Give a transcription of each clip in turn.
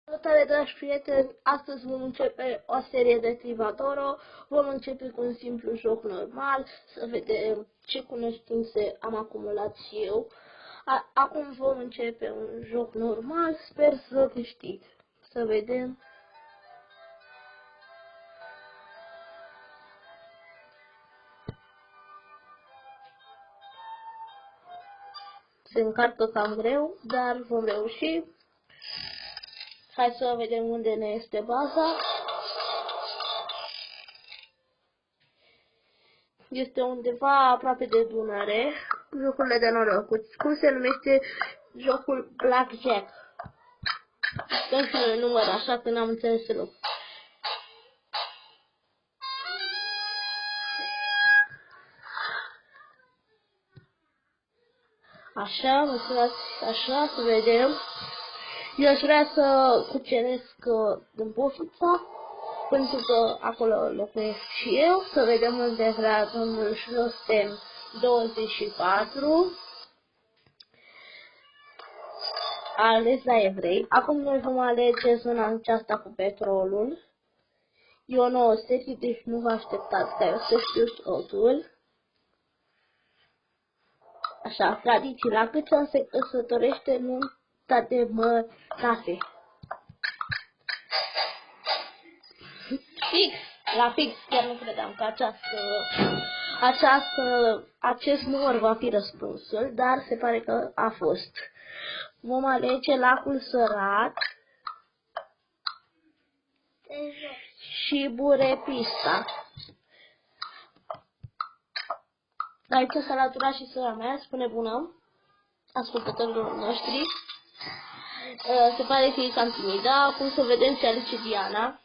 Salutare, dragi prieteni! Astăzi vom începe o serie de Trivadoro. Vom începe cu un simplu joc normal, să vedem ce cunoștințe am acumulat și eu. Acum vom începe un joc normal, sper să câștig. Să vedem. Se încarcă cam greu, dar vom reuși. Hai să vedem unde ne este baza. Este undeva aproape de Dunăre. Jocurile de noroc. Cum se numește jocul Blackjack? Dăm și noi număr, așa că n-am înțeles deloc. Așa, mulțumesc, așa, să vedem. Eu aș vrea să cuceresc în Bofița, pentru că acolo locuiesc și eu. Să vedem unde vrea domnul Șlostem 24. A ales la evrei. Acum noi vom alege zona aceasta cu petrolul. E o nouă serie, deci nu vă așteptați ca eu să știu totul. Așa, tradiții. La câți ani se căsătorește nunta de mărate? Fix, la fix, chiar nu credeam că acest număr va fi răspunsul, dar se pare că a fost. Vom alege lacul Sărat și Burepista. Aici s-a alăturat și sora mea, spune bună ascultătorilor noștri. Se pare că e cam timidă. Acum să vedem ce alege Diana.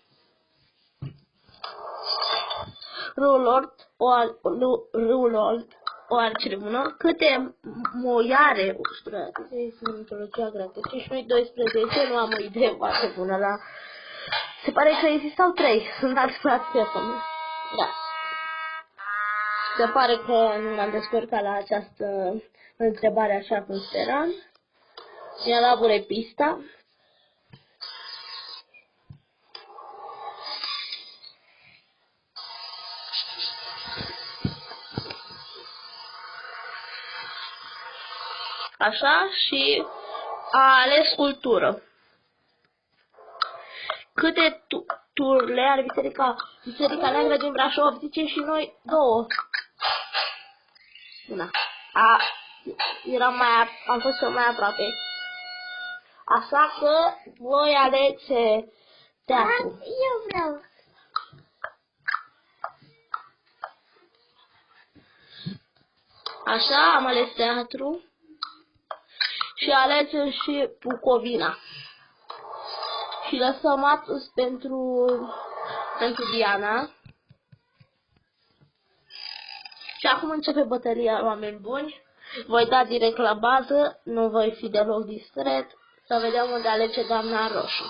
Rulord, o arcere bună. Câte moiare, sunt mitologia greacă, 15, 12, nu am o idee foarte bună la... Se pare că existau 3, sunt adevărat acum. Da. Se pare că nu m-am descurcat la această întrebare așa cum speram. Mi-a dat Burepista. Așa, și a ales cultură. Câte turle are Biserica Neagră din Brașov? Zice și noi 2. Da. Am fost mai aproape. Așa că voi alege teatru. Eu vreau. Așa, am ales teatru. Și alegem și Bucovina. Și lăsăm Atos pentru Diana. Și acum începe bătălia, oameni buni. Voi da direct la bază, nu voi fi deloc distret. Să vedem unde alege doamna roșu.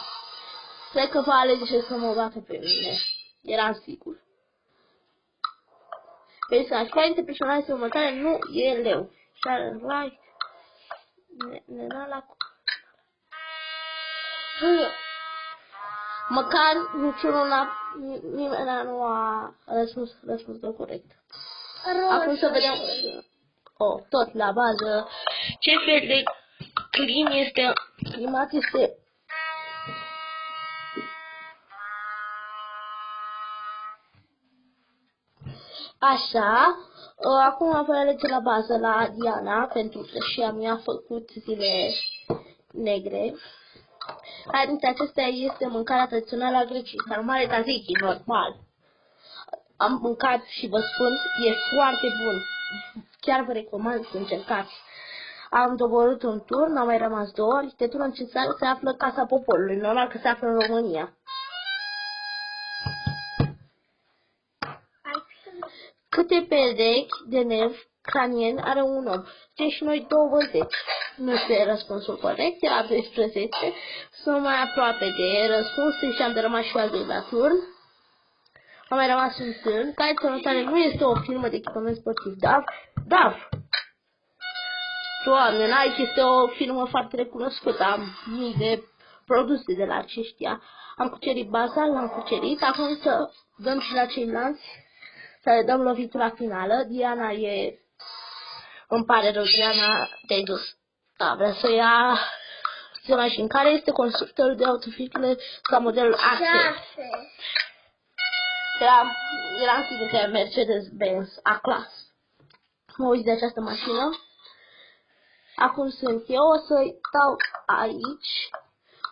Cred că va alege să mă bată pe mine. Eram sigur. Personaj. Care dintre personajele următoare nu e leu? Sharon Light. Măcar nimeni nu a răspunsul corect. Acum să vedem. Tot la bază. Ce fel de climat este așa. Acum voi alege la bază la Diana, pentru că și a mea a făcut zile negre. Dintre acestea este mâncarea tradițională a Greciei, sarmale tzatziki, normal. Am mâncat și vă spun, e foarte bun. Chiar vă recomand să încercați. Am doborât un turn, au mai rămas 2 ori. Literatura în ce țară se află Casa Poporului, normal că se află în România. Câte perechi de nervi cranieni are un om? Deci noi 20. Nu este răspunsul corect, era 12. Sunt mai aproape de răspuns și am de rămas și al doilea turn. Am mai rămas un turn. Care țănătare nu este o firmă de echipament sportiv? DAF. Doamne, Nike este o firmă foarte recunoscută. Am mii de produse de la aceștia. Am cucerit baza, l-am cucerit, acum să dăm și la ceilalți, să le dăm lovitura finală. Diana îmi pare rău, Diana, te-ai dus. Da, vrea să ia mașini. Care este constructorul de autovehicule sau modelul A6? Era sigur că e Mercedes-Benz A-Class. Mă uit de această mașină. Acum sunt eu, o să dau aici.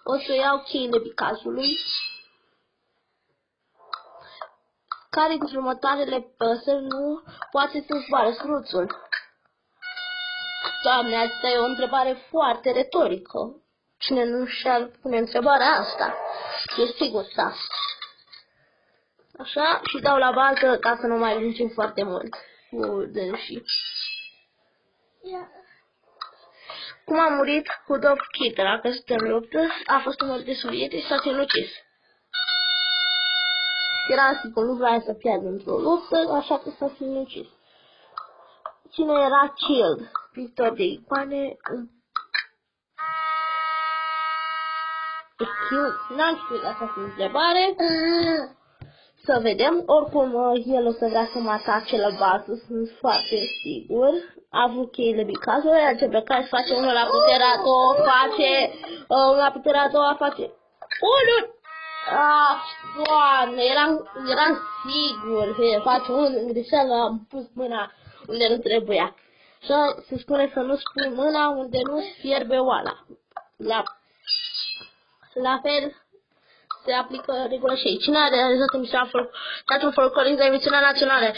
O să iau cheile bicazului. Care dintre următoarele păsări nu poate să zboare? Struțul. Doamne, asta e o întrebare foarte retorică. Cine nu și-ar pune întrebarea asta? E sigur asta. Așa, și dau la bază ca să nu mai lungim foarte mult cu dânsii. Cum a murit Rudolf Kittel? A căzut în luptă, a fost omorât de sovietici sau sinucis? Era sigur, nu vrea să piardă într-o luptă, așa că s-a sinucis. Cine era Child? Pictor de icoane. N-am știut asta cu întrebare. Să vedem. Oricum, el o să vrea să mă atace la bază, sunt foarte sigur. A avut cheile bicazului, algebra care face unul la puterea a doua, face unul la puterea a doua, face unul. Doamne, eram sigur că face unul în greșeală, am pus mâna unde nu trebuia. Și se spune să nu spui mâna unde nu fierbe oala. La fel se aplică regula și aici. Cine a realizat emisiunea Teatrul Folcloric de emisiunea națională?